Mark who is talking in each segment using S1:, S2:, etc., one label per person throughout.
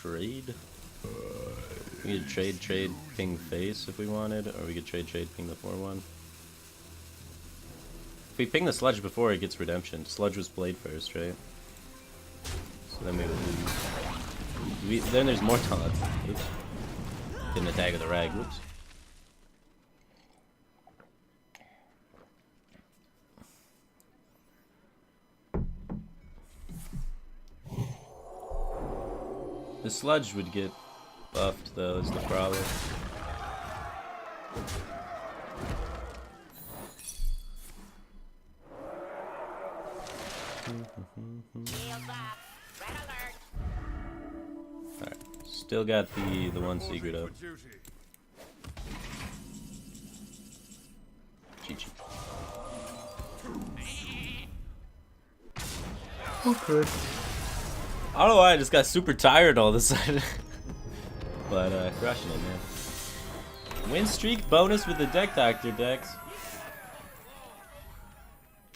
S1: trade. We could trade ping face if we wanted, or we could trade ping the 4-1. If we ping the sludge before, it gets redemption. Sludge was played first, right? So then we would lose. Then there's more taunts. Oops. Didn't attack with the rag. Whoops. The sludge would get buffed though, is the problem. Alright, still got the one secret up. GG. Okay. I don't know why I just got super tired all of a sudden. But crushing it, man. Win streak bonus with the DeckDoctor decks.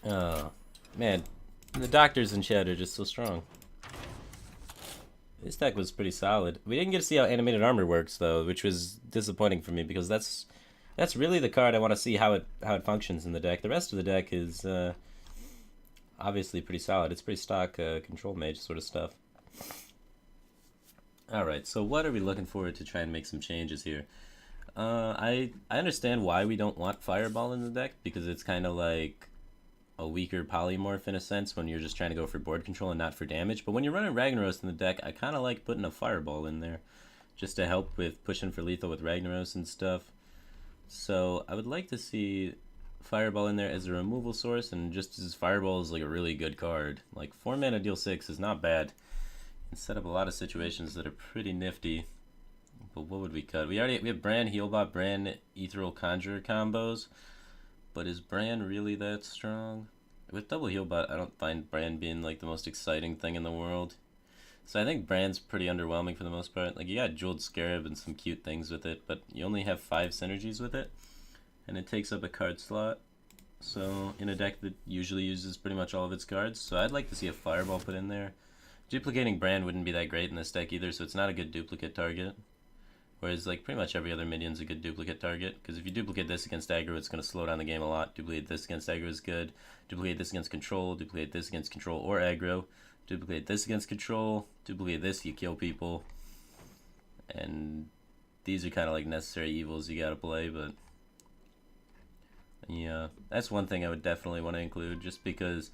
S1: Oh man, the doctors in chat are just so strong. This deck was pretty solid. We didn't get to see how animated armor works though, which was disappointing for me because that's really the card I want to see how it functions in the deck. The rest of the deck is obviously pretty solid. It's pretty stock control mage sort of stuff. Alright, so what are we looking for to try and make some changes here? I understand why we don't want Fireball in the deck, because it's kind of like a weaker polymorph in a sense when you're just trying to go for board control and not for damage. But when you're running Ragnaros in the deck, I kind of like putting a Fireball in there just to help with pushing for lethal with Ragnaros and stuff. So I would like to see Fireball in there as a removal source, and just as Fireball is like a really good card. Like 4 mana deal 6 is not bad. And set up a lot of situations that are pretty nifty. But what would we cut? We have Bran Healbot, Bran Ethereal Conjurer combos. But is Bran really that strong? With double Healbot, I don't find Bran being like the most exciting thing in the world. So I think Bran's pretty underwhelming for the most part. Like you got Jeweled Scarab and some cute things with it, but you only have 5 synergies with it. And it takes up a card slot. So in a deck that usually uses pretty much all of its cards. So I'd like to see a Fireball put in there. Duplicating Bran wouldn't be that great in this deck either, so it's not a good duplicate target. Whereas like pretty much every other minion's a good duplicate target, because if you duplicate this against aggro, it's going to slow down the game a lot. Duplicate this against aggro is good. Duplicate this against control. Duplicate this against control or aggro. Duplicate this against control. Duplicate this, you kill people. And these are kind of like necessary evils you gotta play, but yeah, that's one thing I would definitely want to include, just because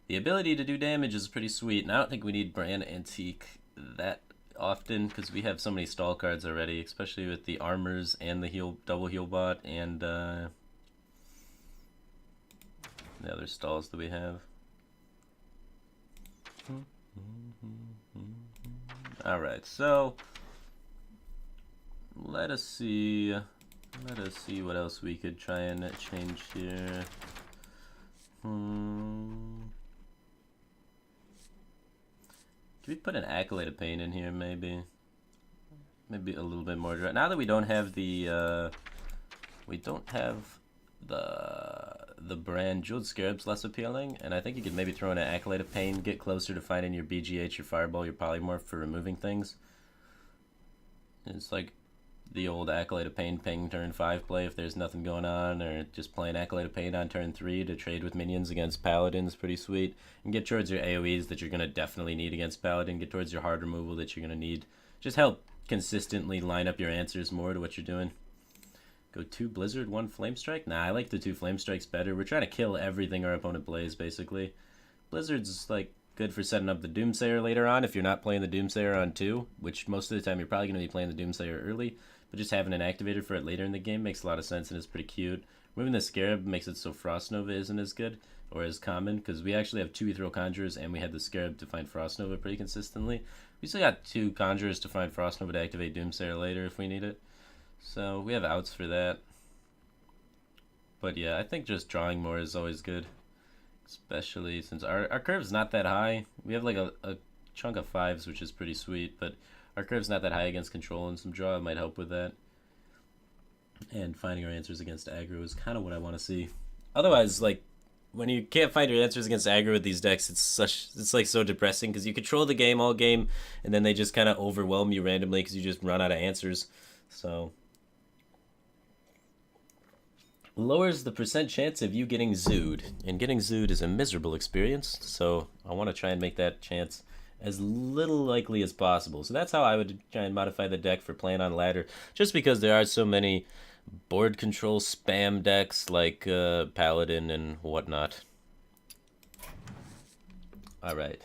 S1: the ability to do damage is pretty sweet, and I don't think we need Bran Antique that often, because we have so many stall cards already, especially with the armors and the double heal bot and the other stalls that we have. Alright, so let us see what else we could try and change here. Can we put an Accolade of Pain in here, maybe? Maybe a little bit more. Now that we don't have the brand, Jeweled Scarab's less appealing, and I think you could maybe throw in an Accolade of Pain, get closer to finding your BGH, your Fireball, your Polymorph for removing things. It's like the old Accolade of Pain ping turn 5 play if there's nothing going on, or just playing Accolade of Pain on turn 3 to trade with minions against Paladins, pretty sweet. And get towards your AoEs that you're going to definitely need against Paladin, get towards your hard removal that you're going to need. Just help consistently line up your answers more to what you're doing. Go 2 Blizzard, 1 Flame Strike? Nah, I like the 2 Flame Strikes better. We're trying to kill everything our opponent plays, basically. Blizzard's like good for setting up the Doomsayer later on if you're not playing the Doomsayer on 2, which most of the time you're probably going to be playing the Doomsayer early. But just having an activator for it later in the game makes a lot of sense and is pretty cute. Removing the Scarab makes it so Frost Nova isn't as good or as common, because we actually have 2 Ethereal Conjurers and we had the Scarab to find Frost Nova pretty consistently. We still got 2 Conjurers to find Frost Nova to activate Doomsayer later if we need it. So we have outs for that. But yeah, I think just drawing more is always good. Especially since our curve's not that high. We have like a chunk of 5s, which is pretty sweet, but our curve's not that high against control, and some draw might help with that. And finding our answers against aggro is kind of what I want to see. Otherwise, like, when you can't find your answers against aggro with these decks, it's like so depressing because you control the game all game, and then they just kind of overwhelm you randomly because you just run out of answers. So lowers the percent chance of you getting zooed, and getting zooed is a miserable experience. So I want to try and make that chance as little likely as possible. So that's how I would try and modify the deck for playing on ladder, just because there are so many board control spam decks like Paladin and whatnot. Alright,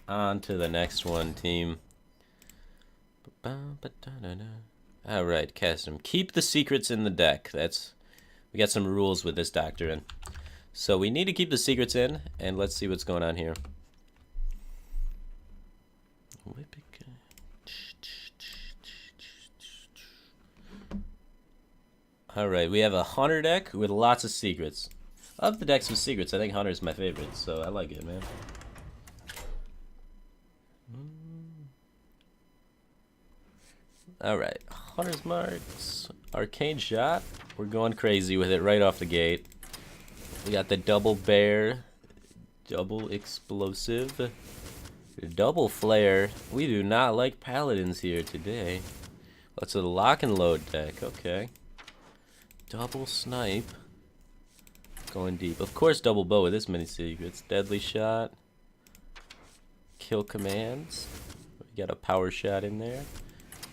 S1: on to the next one, team. Alright, custom. Keep the secrets in the deck. We got some rules with this doctrine. So we need to keep the secrets in, and let's see what's going on here. Alright, we have a Hunter deck with lots of secrets. Of the decks with secrets, I think Hunter's my favorite, so I like it, man. Alright, Hunter's Marks, Arcane Shot. We're going crazy with it right off the gate. We got the Double Bear, Double Explosive, Double Flare. We do not like Paladins here today. That's a Lock and Load deck, okay. Double Snipe. Going deep. Of course, Double Bow with this many secrets. Deadly Shot. Kill Commands. We got a Power Shot in there.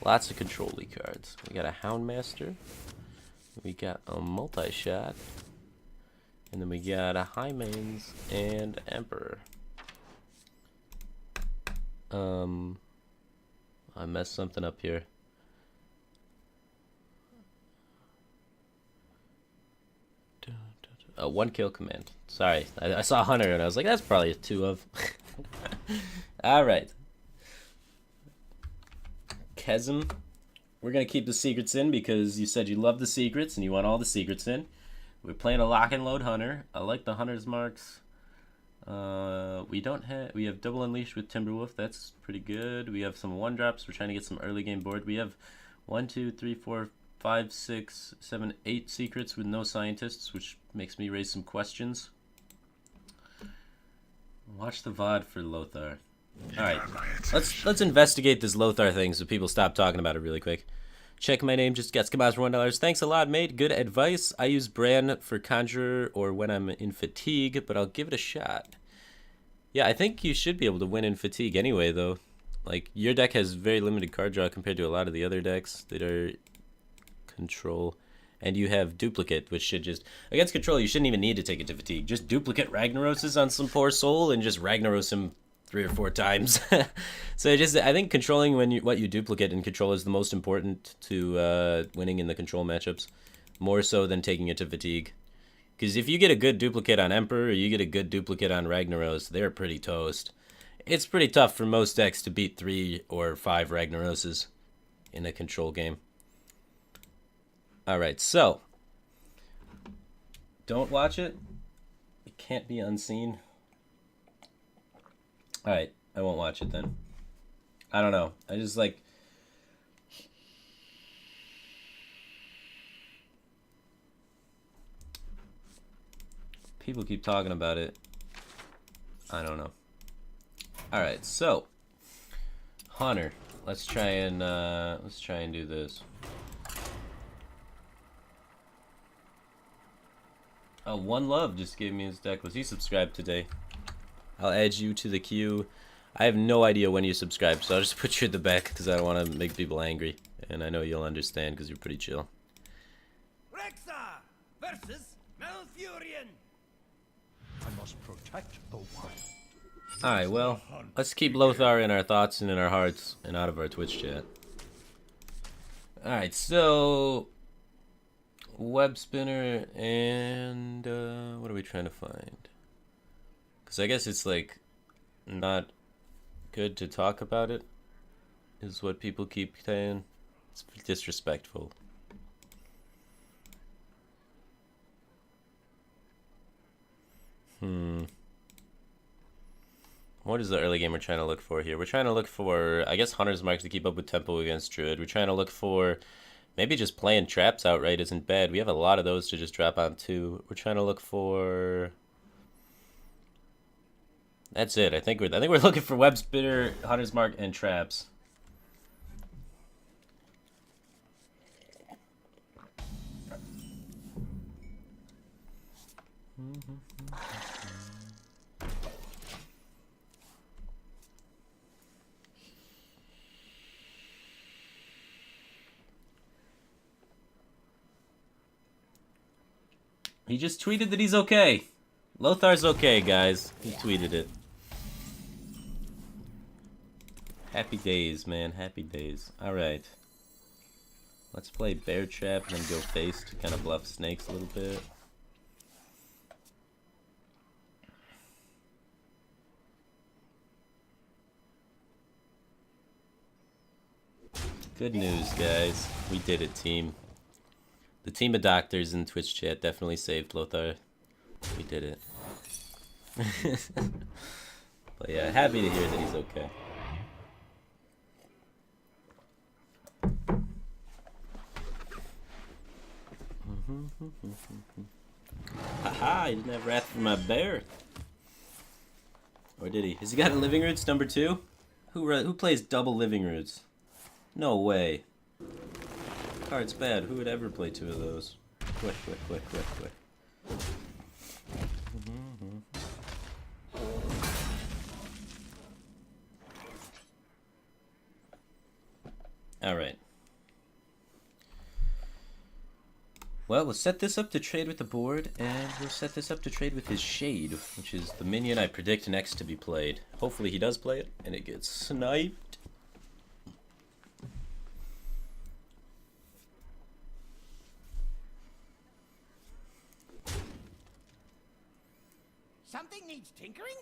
S1: Lots of control-y cards. We got a Houndmaster. We got a Multi-Shot. And then we got a High Mains and Emperor. I messed something up here. One kill command. Sorry, I saw Hunter and I was like, that's probably a 2 of. Alright. Chasm. We're going to keep the secrets in because you said you love the secrets and you want all the secrets in. We're playing a Lock and Load Hunter. I like the Hunter's Marks. We have Double Unleashed with Timberwolf. That's pretty good. We have some 1-drops. We're trying to get some early game board. We have 1, 2, 3, 4, 5, 6, 7, 8 secrets with no scientists, which makes me raise some questions. Watch the VOD for Lothar. Alright, let's investigate this Lothar thing so people stop talking about it really quick. Check my name, just gets Kabaz for $1. Thanks a lot, mate. Good advice. I use Bran for Conjurer or when I'm in Fatigue, but I'll give it a shot. Yeah, I think you should be able to win in Fatigue anyway, though. Like, your deck has very limited card draw compared to a lot of the other decks that are control, and you have Duplicate, which should just against control you shouldn't even need to take it to Fatigue. Just duplicate Ragnaroses on some poor soul and just Ragnaros him 3 or 4 times. So I think controlling what you duplicate in control is the most important to winning in the control matchups, more so than taking it to Fatigue. Because if you get a good duplicate on Emperor or you get a good duplicate on Ragnaros, they're pretty toast. It's pretty tough for most decks to beat 3 or 5 Ragnaroses in a control game. Alright, so don't watch it. It can't be unseen. Alright, I won't watch it then. I don't know. I just like... people keep talking about it. I don't know. Alright, so Hunter. Let's try and do this. Oh, One Love just gave me his deck. Was he subscribed today? I'll add you to the queue. I have no idea when you subscribe, so I'll just put you at the back because I don't want to make people angry. And I know you'll understand because you're pretty chill.
S2: Rexa versus Malfurion. I must protect the wild.
S1: Alright, well, let's keep Lothar in our thoughts and in our hearts and out of our Twitch chat. Alright, so... web spinner and what are we trying to find? Because I guess it's like not good to talk about it is what people keep saying. It's disrespectful. What is the early game we're trying to look for here? We're trying to look for, I guess, Hunter's Marks to keep up with tempo against Druid. We're trying to look for maybe just playing traps outright isn't bad. We have a lot of those to just drop on too. We're trying to look for That's it. I think we're looking for web spinner, hunter's mark, and traps. He just tweeted that he's okay. Lothar's okay, guys. He tweeted it. Happy days, man. Happy days. Alright. Let's play bear trap and then go face to kind of bluff snakes a little bit. Good news, guys. We did it, team. The team of doctors in Twitch chat definitely saved Lothar. We did it. But yeah, happy to hear that he's okay. Haha, he didn't have wrath for my bear. Or did he? Has he got a living roots number 2? Who plays double living roots? No way. Card's bad. Who would ever play 2 of those? Quick. Alright. Well, we'll set this up to trade with the board, and we'll set this up to trade with his Shade, which is the minion I predict next to be played. Hopefully he does play it, and it gets sniped.
S2: Something needs tinkering?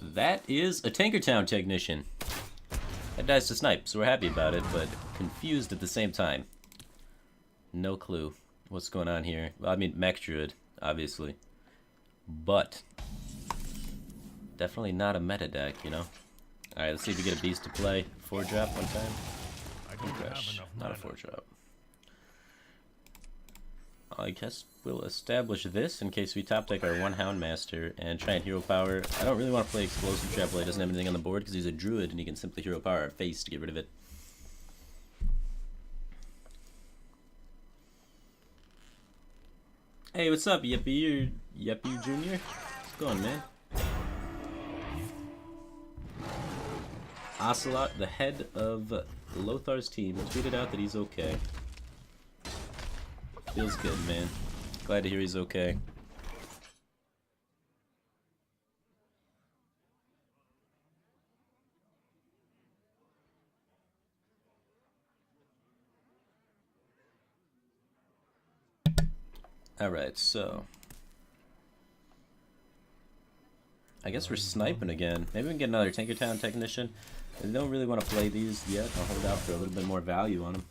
S1: That is a Tinkertown technician. That dies to snipe, so we're happy about it, but confused at the same time. No clue what's going on here. Well, I mean, Mech Druid, obviously. But definitely not a meta deck, you know? Alright, let's see if we get a beast to play. 4-drop one time. Refresh. Not a 4-drop. I guess we'll establish this in case we top deck our 1 Houndmaster and try and hero power. I don't really want to play Explosive Trap while he doesn't have anything on the board because he's a druid and he can simply hero power our face to get rid of it. Hey, what's up, Yippee Jr.? What's going, man? Ocelot, the head of Lothar's team, tweeted out that he's okay. Feels good, man. Glad to hear he's okay. Alright, so I guess we're sniping again. Maybe we can get another Tinkertown technician. I don't really want to play these yet. I'll hold out for a little bit more value on them.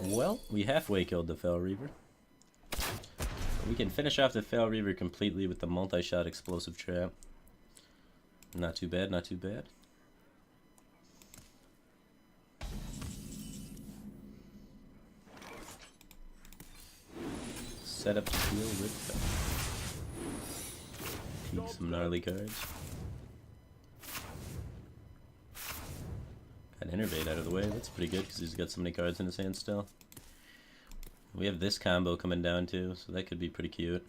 S1: Well, we halfway killed the Fel Reaver. We can finish off the Fel Reaver completely with the multi-shot explosive trap. Not too bad, not too bad. Set up to deal with Peek some gnarly cards. Got Innervate out of the way. That's pretty good because he's got so many cards in his hand still. We have this combo coming down too, so that could be pretty cute.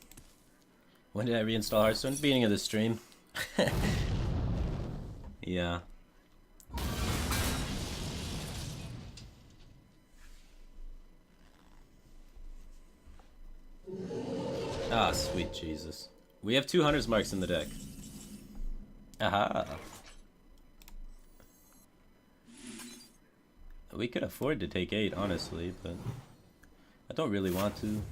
S1: When did I reinstall Hearthstone? Beginning of the stream. Yeah. Ah, sweet Jesus. We have 2 Hunter's Marks in the deck. Aha. We could afford to take 8, honestly, but I don't really want to.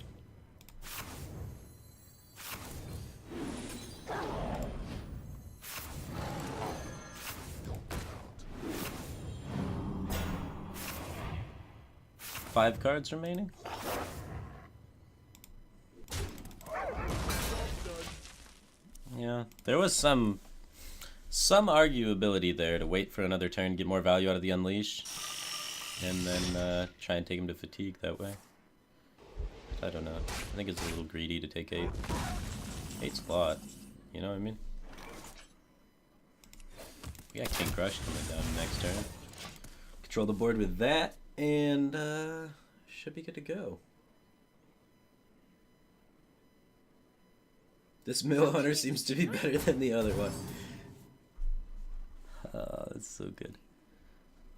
S1: Five cards remaining? Yeah, there was some some arguability there to wait for another turn, get more value out of the Unleash, and then try and take him to fatigue that way. I don't know. I think it's a little greedy to take 8. 8's a lot. You know what I mean? We got King Crush coming down next turn. Control the board with that, and should be good to go. This Mill Hunter seems to be better than the other one. Oh, that's so good.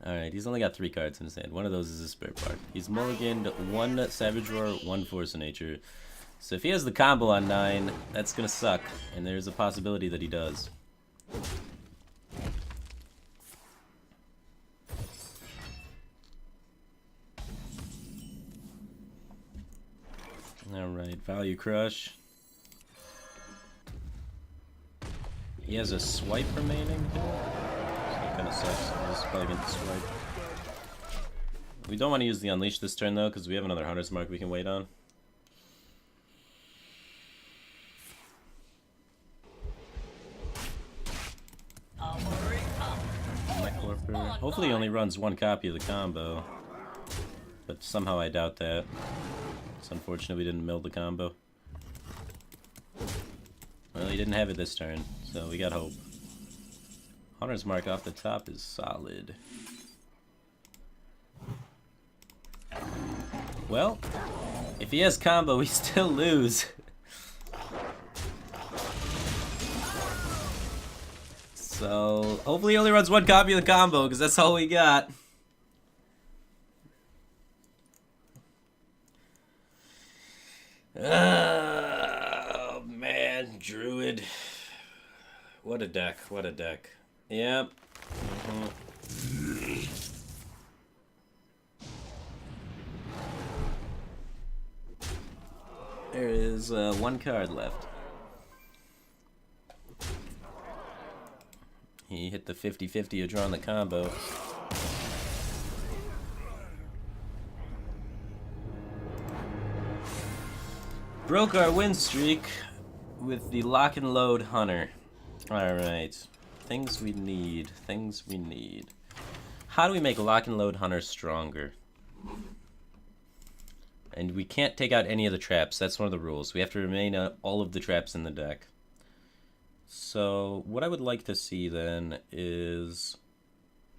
S1: Alright, he's only got 3 cards in his hand. One of those is a spare part. He's mulliganed 1 Savage Roar, 1 Force of Nature. So if he has the combo on 9, that's gonna suck. And there's a possibility that he does. Alright, Value Crush. He has a swipe remaining. So that kind of sucks. He's probably going to swipe. We don't want to use the Unleash this turn though, because we have another Hunter's Mark we can wait on. Hopefully he only runs 1 copy of the combo. But somehow I doubt that. It's unfortunate we didn't mill the combo. Well, he didn't have it this turn, so we got hope. Hunter's Mark off the top is solid. Well, if he has combo, we still lose. So, hopefully he only runs 1 copy of the combo, because that's all we got. Oh, man, Druid. What a deck, what a deck. Yep. There is 1 card left. He hit the 50-50 of drawing the combo. Broke our win streak with the Lock and Load Hunter. Alright. Things we need. Things we need. How do we make Lock and Load Hunter stronger? And we can't take out any of the traps. That's one of the rules. We have to remain all of the traps in the deck. So what I would like to see then is,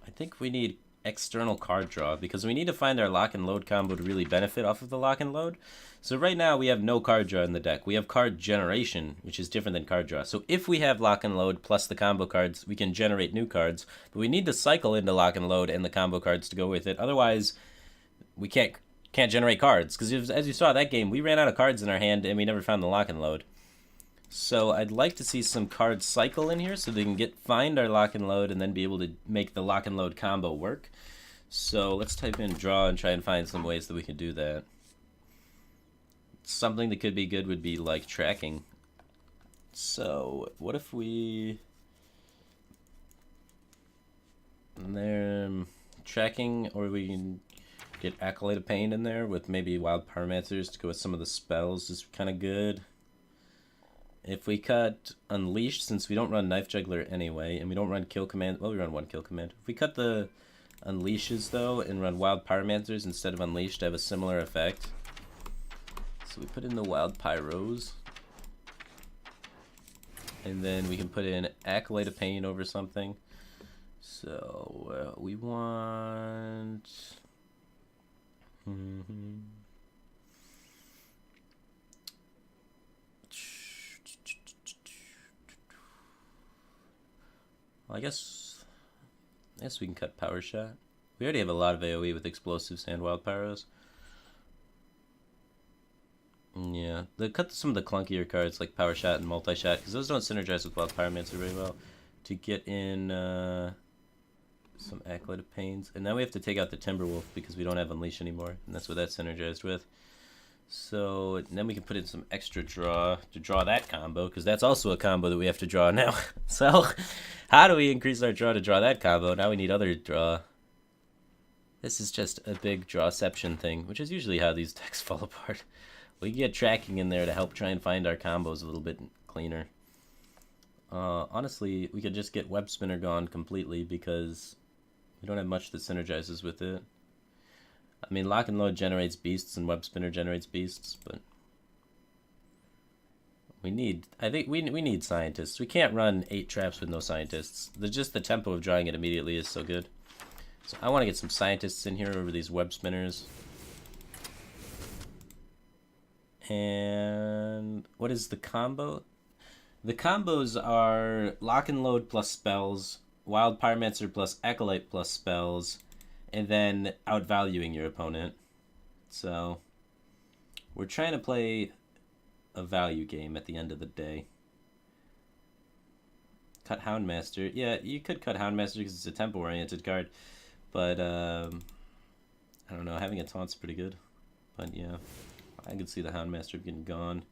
S1: I think we need external card draw, because we need to find our Lock and Load combo to really benefit off of the Lock and Load. So right now we have no card draw in the deck. We have card generation, which is different than card draw. So if we have Lock and Load plus the combo cards, we can generate new cards, but we need to cycle into Lock and Load and the combo cards to go with it. Otherwise, we can't generate cards, because as you saw that game, we ran out of cards in our hand and we never found the Lock and Load. So I'd like to see some cards cycle in here so they can find our Lock and Load and then be able to make the Lock and Load combo work. So let's type in draw and try and find some ways that we can do that. Something that could be good would be like tracking. So what if we... tracking, or we can get Acolyte of Pain in there with maybe Wild Pyromancers to go with some of the spells is kind of good. If we cut Unleash, since we don't run Knife Juggler anyway, and we don't run Kill Command, well, we run 1 Kill Command. If we cut the Unleashes, though, and run Wild Pyromancers instead of Unleashed, to have a similar effect. So we put in the Wild Pyros. And then we can put in Acolyte of Pain over something. So we want... Well, I guess we can cut Power Shot. We already have a lot of AoE with Explosives and Wild Pyros. Yeah, cut some of the clunkier cards like Power Shot and Multi Shot, because those don't synergize with Wild Pyromancer very well. To get in some Acolyte of Pains. And now we have to take out the Timberwolf because we don't have Unleash anymore, and that's what that's synergized with. So then we can put in some extra draw to draw that combo, because that's also a combo that we have to draw now. So how do we increase our draw to draw that combo? Now we need other draw. This is just a big drawception thing, which is usually how these decks fall apart. We can get tracking in there to help try and find our combos a little bit cleaner. Honestly, we could just get Web Spinner gone completely because we don't have much that synergizes with it. I mean, Lock and Load generates beasts and Web Spinner generates beasts, but I think we need scientists. We can't run 8 traps with no scientists. Just the tempo of drawing it immediately is so good. So I want to get some scientists in here over these Web Spinners. And what is the combo? The combos are Lock and Load plus spells, Wild Pyromancer plus Acolyte plus spells, and then outvaluing your opponent. So we're trying to play a value game at the end of the day. Cut Houndmaster. Yeah, you could cut Houndmaster because it's a tempo-oriented card, but I don't know. Having a taunt's pretty good. But yeah, I could see the Houndmaster getting gone.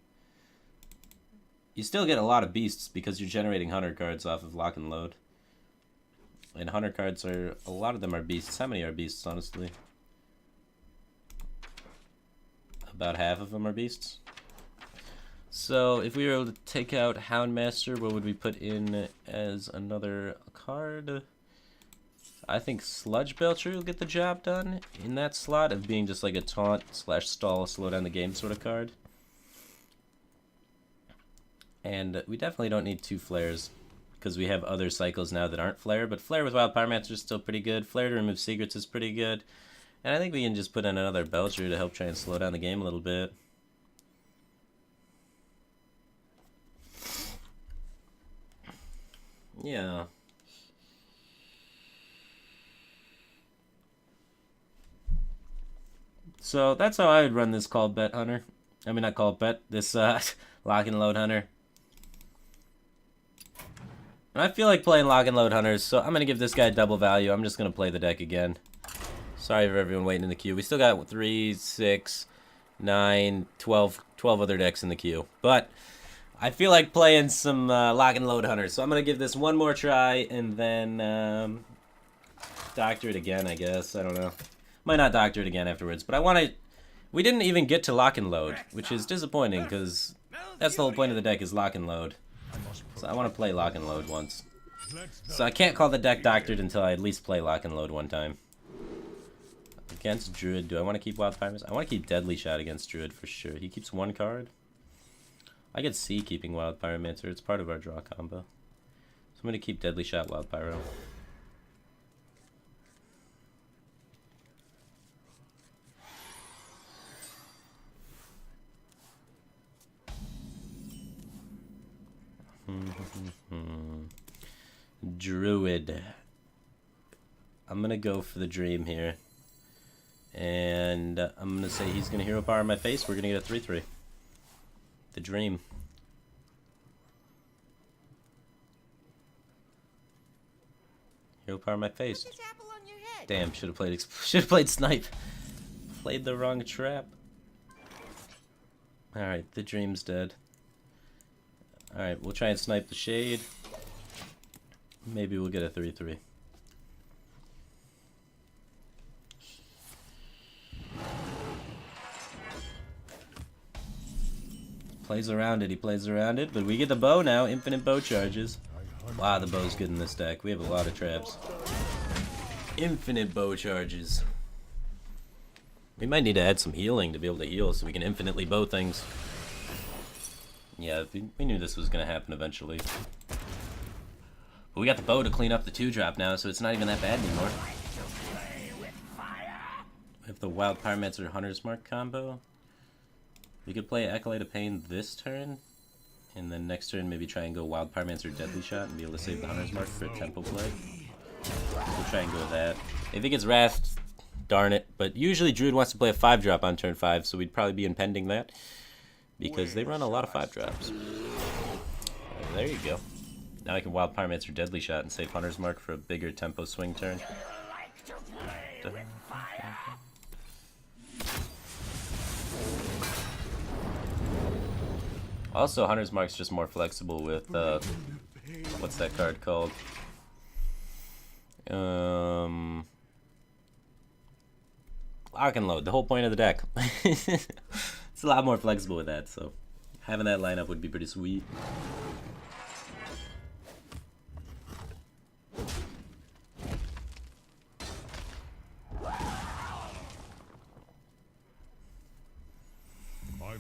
S1: You still get a lot of beasts because you're generating Hunter cards off of Lock and Load. And Hunter cards are, a lot of them are beasts. How many are beasts, honestly? About half of them are beasts. So if we were able to take out Houndmaster, what would we put in as another card? I think Sludge Belcher will get the job done in that slot of being just like a taunt / stall, slow down the game sort of card. And we definitely don't need 2 flares because we have other cycles now that aren't flare, but flare with Wild Pyromancer is still pretty good. Flare to remove secrets is pretty good. And I think we can just put in another Belcher to help try and slow down the game a little bit. Yeah. So that's how I would run this Call Bet Hunter. I mean, not Call Bet, this Lock and Load Hunter. And I feel like playing Lock and Load Hunters, so I'm going to give this guy double value. I'm just going to play the deck again. Sorry for everyone waiting in the queue. We still got 3, 6, 9, 12 other decks in the queue. But I feel like playing some Lock and Load Hunters, so I'm going to give this one more try and then doctor it again, I guess. I don't know. Might not doctor it again afterwards, but I want to... We didn't even get to Lock and Load, which is disappointing because that's the whole point of the deck is Lock and Load. So I want to play Lock and Load once. So I can't call the deck doctored until I at least play Lock and Load one time. Against Druid, do I want to keep Wild Pyromancer? I want to keep Deadly Shot against Druid for sure. He keeps 1 card. I could see keeping Wild Pyromancer. It's part of our draw combo. So I'm going to keep Deadly Shot, Wild Pyro. Druid. I'm gonna go for the Dream here. And I'm gonna say he's gonna Hero Power in my face. We're gonna get a 3/3. The Dream. Hero Power in my face. Damn, should have played Snipe. Played the wrong trap. Alright, the Dream's dead. Alright, we'll try and snipe the Shade. Maybe we'll get a 3/3. Plays around it, he plays around it, but we get the bow now. Infinite bow charges. Wow, the bow's good in this deck. We have a lot of traps. Infinite bow charges. We might need to add some healing to be able to heal so we can infinitely bow things. Yeah, we knew this was going to happen eventually. But we got the bow to clean up the 2-drop now, so it's not even that bad anymore. We have the Wild Pyromancer Hunter's Mark combo. We could play Acolyte of Pain this turn, and then next turn maybe try and go Wild Pyromancer Deadly Shot and be able to save the Hunter's Mark for a tempo play. We'll try and go with that. If he gets Wrath, darn it. But usually Druid wants to play a 5-drop on turn 5, so we'd probably be impending that. Because they run a lot of 5-drops. There you go. Now I can Wild Pyromancer Deadly Shot and save Hunter's Mark for a bigger tempo swing turn. Also, Hunter's Mark's just more flexible with, what's that card called? Lock and Load, the whole point of the deck. It's a lot more flexible with that, so having that lineup would be pretty sweet.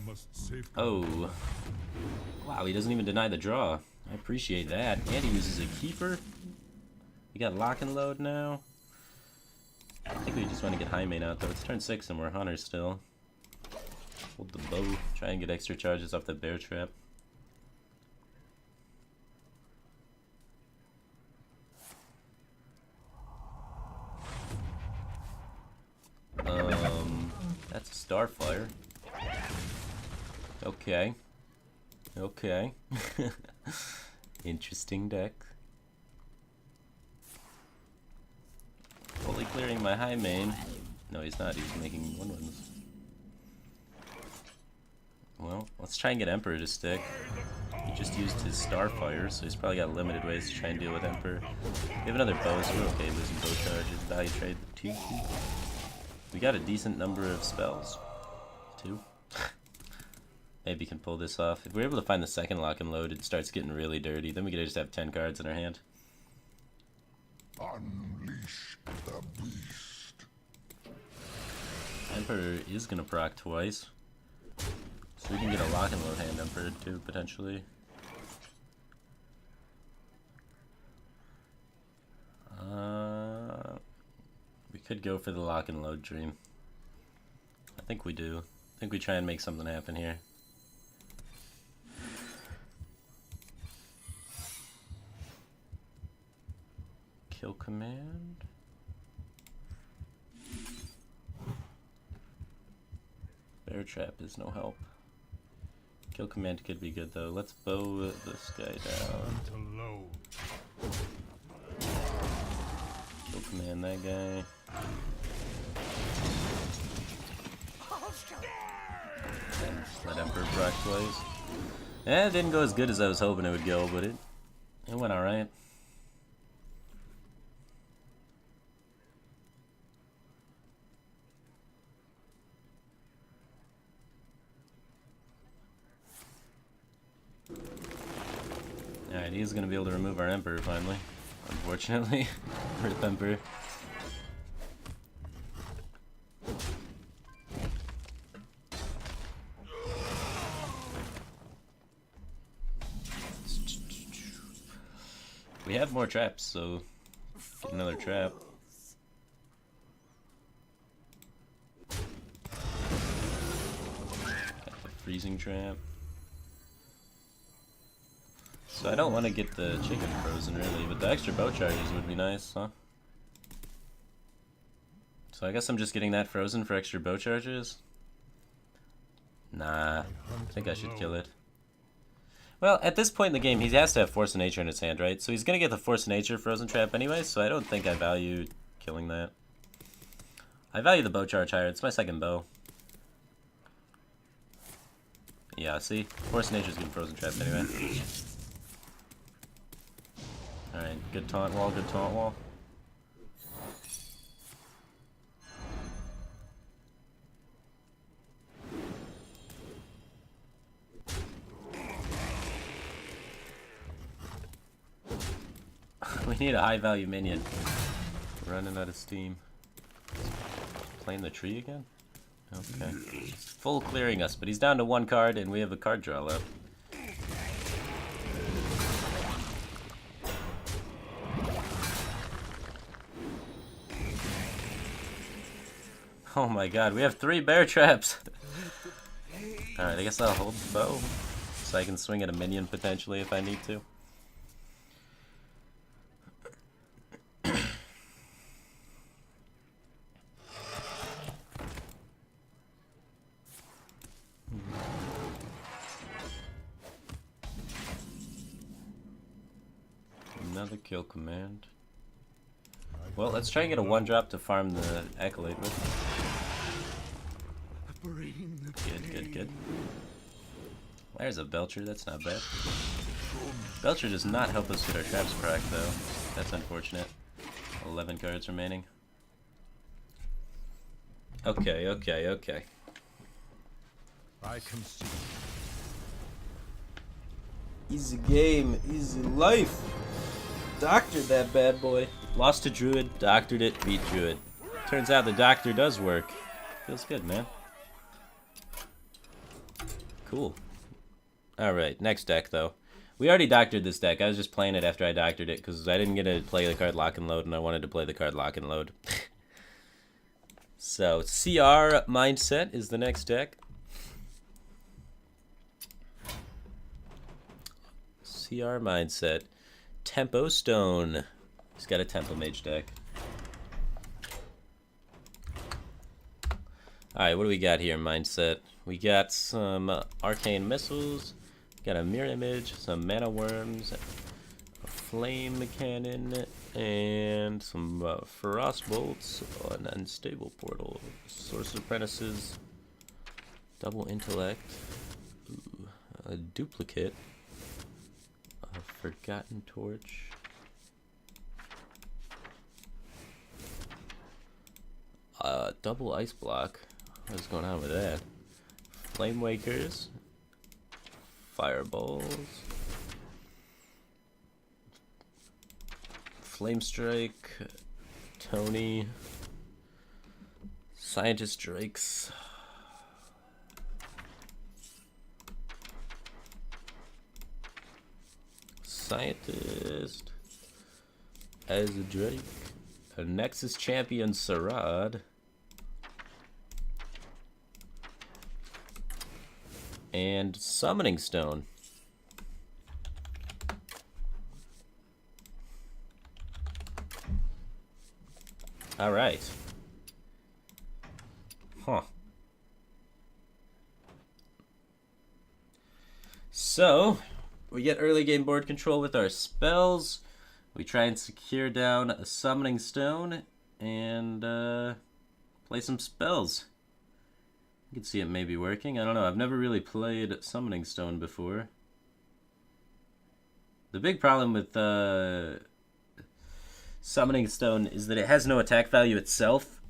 S2: must safeguard.
S1: Oh. Wow, he doesn't even deny the draw. I appreciate that. And he uses a keeper. We got lock and load now. I think we just want to get high main out though. It's turn 6 and we're hunters still. Hold the bow. Try and get extra charges off the bear trap. That's a starfire. Okay. Okay. Interesting deck. Fully clearing my high main. No, he's not. He's making 1/1s. Well, let's try and get Emperor to stick. He just used his Starfire, so he's probably got limited ways to try and deal with Emperor. We have another bow, so we're okay losing bow charges. Value trade the 2. We got a decent number of spells. 2. Maybe can pull this off. If we're able to find the second lock and load, it starts getting really dirty. Then we could just have 10 cards in our hand.
S2: Unleash the beast.
S1: Emperor is gonna proc twice. So we can get a lock and load hand Emperor too, potentially. We could go for the lock and load dream. I think we do. I think we try and make something happen here. Kill command. Bear trap is no help. Kill command could be good though. Let's bow this guy down.
S2: To load.
S1: Kill command that guy. And just let Emperor proc twice. Eh, it didn't go as good as I was hoping it would go, but it went alright. Alright, he's gonna be able to remove our Emperor finally. Unfortunately. Rip Emperor. We have more traps, so get another trap. Got the freezing trap. So I don't want to get the chicken frozen really, but the extra bow charges would be nice, huh? So I guess I'm just getting that frozen for extra bow charges? Nah, I think I should kill it. Well, at this point in the game, he has to have Force of Nature in his hand, right? So he's going to get the Force of Nature frozen trap anyway, so I don't think I value killing that. I value the bow charge higher. It's my second bow. Yeah, see? Force of Nature's getting frozen trap anyway. Alright, good taunt wall, good taunt wall. We need a high value minion. We're running out of steam. Playing the tree again? Okay. Full clearing us, but he's down to 1 card and we have a card draw left. Oh my god, we have 3 bear traps! Alright, I guess I'll hold the bow. So I can swing at a minion potentially if I need to. Another kill command. Well, let's try and get a 1-drop to farm the Acolyte with. Good, good, good. There's a Belcher, that's not bad. Belcher does not help us get our traps proc though. That's unfortunate. 11 cards remaining. Okay, okay, okay.
S2: I can see.
S1: Easy game, easy life. Doctored that bad boy. Lost to Druid, doctored it, beat Druid. Turns out the doctor does work. Feels good, man. Cool. Alright, next deck, though. We already doctored this deck. I was just playing it after I doctored it, because I didn't get to play the card Lock and Load, and I wanted to play the card Lock and Load. So, CR Mindset is the next deck. CR Mindset. Tempo Stone. He's got a Tempo Mage deck. Alright, what do we got here, Mindset? We got some Arcane Missiles, got a Mirror Image, some Mana Worms, a Flame Cannon, and some Frost Bolts, an Unstable Portal, Sorcerer's Apprentices, Double Intellect, ooh, a Duplicate, a Forgotten Torch, double Ice Block. What's going on with that? Flame Wakers, Fireballs, Flame Strike, Tony, Scientist Drakes, Scientist as a Drake, a Nexus Champion Sarad, and Summoning Stone. Alright. Huh. So, we get early game board control with our spells. We try and secure down a Summoning Stone and play some spells. You can see it may be working. I don't know. I've never really played Summoning Stone before. The big problem with Summoning Stone is that it has no attack value itself.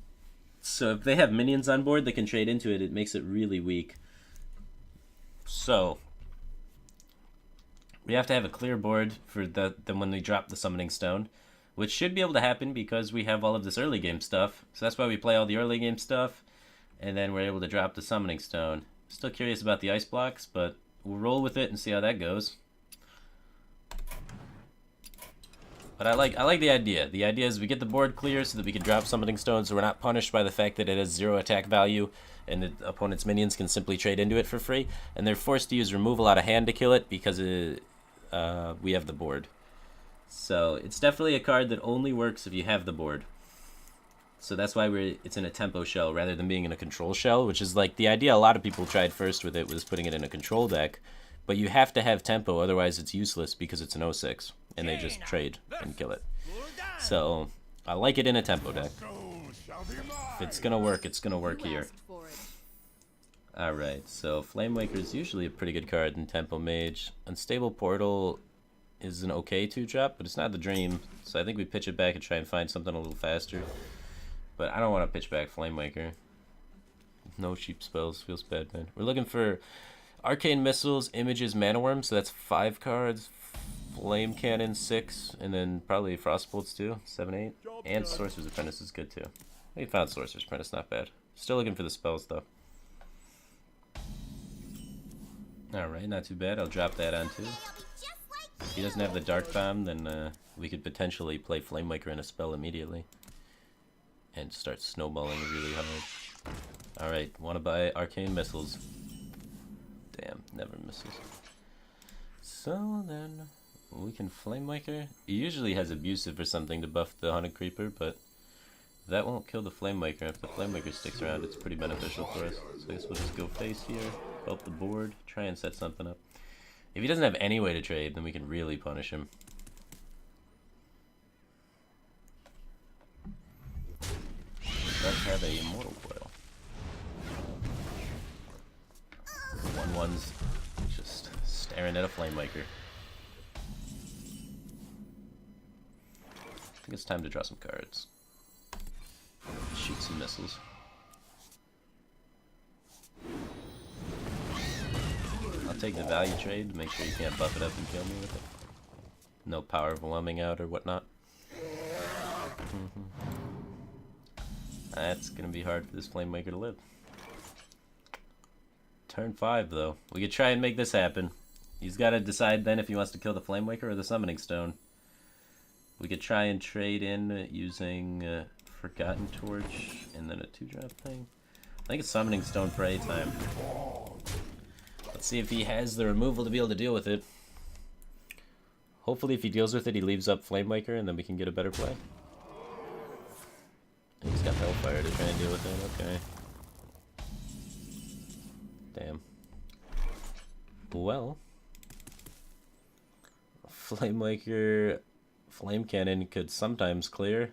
S1: So if they have minions on board that can trade into it, it makes it really weak. So we have to have a clear board for then when we drop the Summoning Stone, which should be able to happen because we have all of this early game stuff. So that's why we play all the early game stuff. And then we're able to drop the Summoning Stone. Still curious about the ice blocks, but we'll roll with it and see how that goes. But I like the idea. The idea is we get the board clear so that we can drop Summoning Stone so we're not punished by the fact that it has 0 attack value and the opponent's minions can simply trade into it for free. And they're forced to use Removal out of hand to kill it because we have the board. So it's definitely a card that only works if you have the board. So that's why it's in a tempo shell rather than being in a control shell, which is like the idea a lot of people tried first with it was putting it in a control deck. But you have to have tempo, otherwise it's useless because it's an 06, and they just trade and kill it. So I like it in a tempo deck. If it's gonna work, it's gonna work here. Alright, so Flame Waker is usually a pretty good card in Tempo Mage. Unstable Portal is an okay 2-drop, but it's not the dream. So I think we pitch it back and try and find something a little faster. But I don't want to pitch back Flame Waker. No cheap spells. Feels bad, man. We're looking for Arcane Missiles, Images, Mana Worm. So that's 5 cards. Flame Cannon, 6. And then probably Frost Bolts, too. 7, 8. And Sorcerer's Apprentice is good, too. We found Sorcerer's Apprentice. Not bad. Still looking for the spells, though. Alright, not too bad. I'll drop that on, too. If he doesn't have the Dark Bomb, then we could potentially play Flame Waker in a spell immediately. And start snowballing really hard. Alright, want to buy Arcane Missiles. Damn, never misses. So then, we can Flame Waker. He usually has Abusive or something to buff the Haunted Creeper, but that won't kill the Flame Waker. If the Flame Waker sticks around, it's pretty beneficial for us. So I guess we'll just go face here, help the board, try and set something up. If he doesn't have any way to trade, then we can really punish him. Does have a Immortal Coil. 1/1's just staring at a Flame Waker. I think it's time to draw some cards. Shoot some missiles. I'll take the value trade to make sure you can't buff it up and kill me with it. No power overwhelming out or whatnot. That's gonna be hard for this Flame Waker to live. Turn 5, though. We could try and make this happen. He's got to decide then if he wants to kill the Flamewaker or the Summoning Stone. We could try and trade in using Forgotten Torch and then a 2-drop thing. I think it's Summoning Stone for A-time. Let's see if he has the removal to be able to deal with it. Hopefully if he deals with it, he leaves up Flamewaker and then we can get a better play. And he's got Hellfire to try and deal with it, okay. Damn. Well. Flamewaker, Flame Cannon could sometimes clear.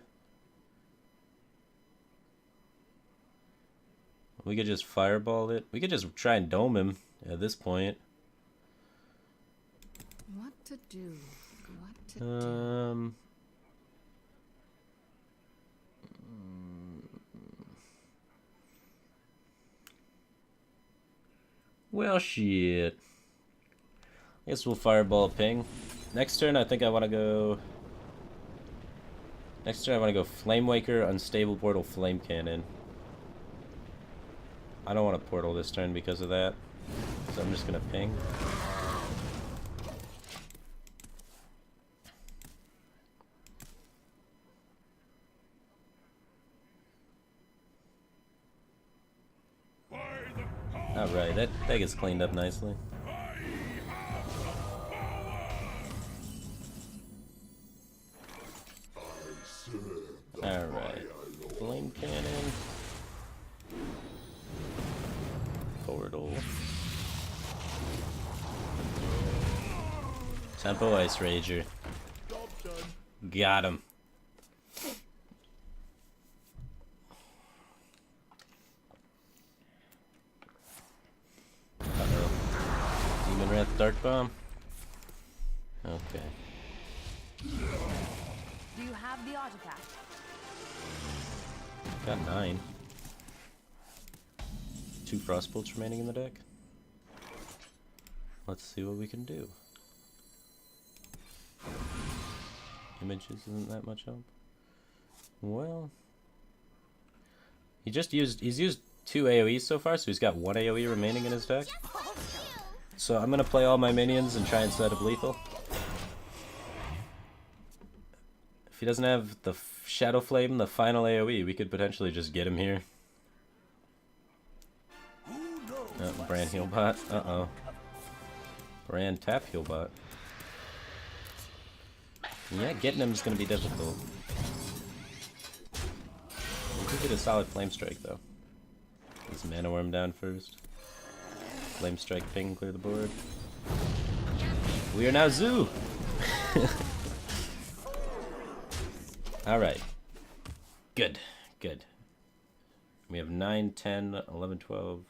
S1: We could just fireball it. We could just try and dome him at this point.
S3: What to do? What to do?
S1: Well, shit. I guess we'll fireball a ping. Next turn, I think I want to go... Next turn, I want to go Flamewaker, Unstable Portal, Flame Cannon. I don't want to portal this turn because of that. So I'm just going to ping. Alright, that gets cleaned up nicely. Alright. Flame Cannon. Portal. Tempo Ice Rager. Got him. Uh-oh. Demon Wrath Dark Bomb. Okay.
S3: Do you have the artifact?
S1: Got 9. 2 Frostbolts remaining in the deck. Let's see what we can do. Images isn't that much help. Well, he's used 2 AoEs so far, so he's got 1 AoE remaining in his deck. So I'm gonna play all my minions and try and set up lethal. If he doesn't have the Shadow Flame, the final AoE, we could potentially just get him here. Brand heal bot. Uh-oh. Brand tap heal bot. Yeah, getting him is going to be difficult. We could get a solid Flame Strike, though. Let's Mana Worm down first. Flame Strike ping, clear the board. We are now Zoo! Alright. Good. Good. We have 9, 10, 11, 12,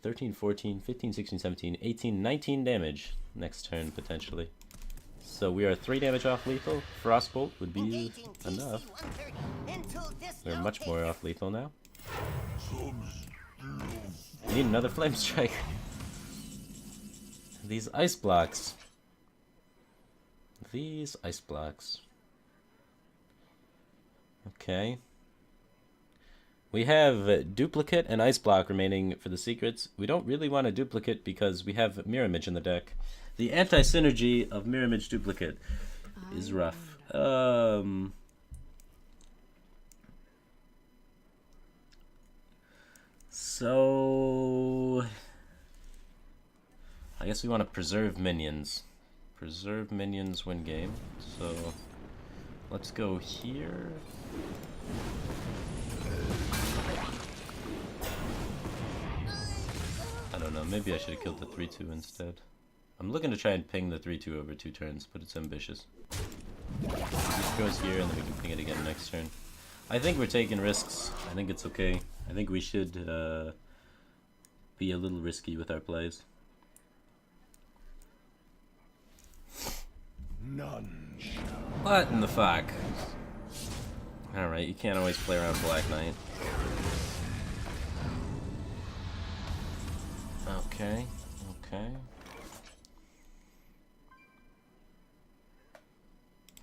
S1: 13, 14, 15, 16, 17, 18, 19 damage next turn, potentially. So we are 3 damage off lethal. Frostbolt would be enough. We're much more off lethal now. We need another Flame Strike. These ice blocks. These ice blocks. Okay. We have Duplicate and Ice Block remaining for the secrets. We don't really want a Duplicate because we have Mirror Image in the deck. The anti-synergy of Mirror Image Duplicate is rough. So... I guess we want to preserve minions. Preserve minions win game. So... let's go here. I don't know, maybe I should have killed the 3-2 instead. I'm looking to try and ping the 3-2 over 2 turns, but it's ambitious. He just goes here and then we can ping it again next turn. I think we're taking risks. I think it's okay. I think we should be a little risky with our plays.
S2: None shall.
S1: What in the fuck? Alright, you can't always play around Black Knight. Okay, okay.